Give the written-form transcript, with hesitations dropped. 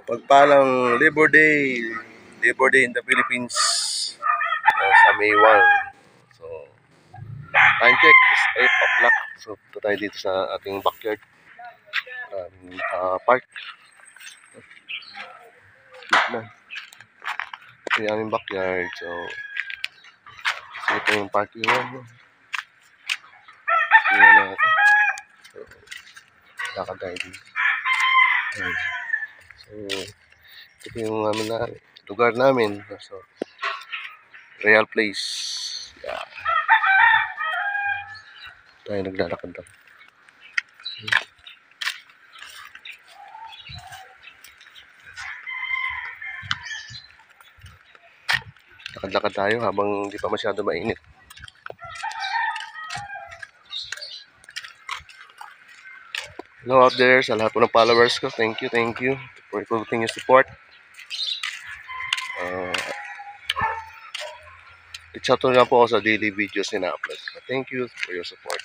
Pagpalang Labor Day in the Philippines sa May 1. So, time check is 8 o'clock. So, ito tayo dito sa ating backyard park. Ito yung aming backyard. So, ito yung parking lot. So, lakad tayo dito. So, ito yung lugar namin. So, real place. Yeah. Tayo naglalakad lang. Lakad-lakad tayo habang hindi pa masyado mainit. Hello out there sa lahat po ng followers ko. Thank you for your continued support. Reach out na po ako sa daily videos na upload. Thank you for your support.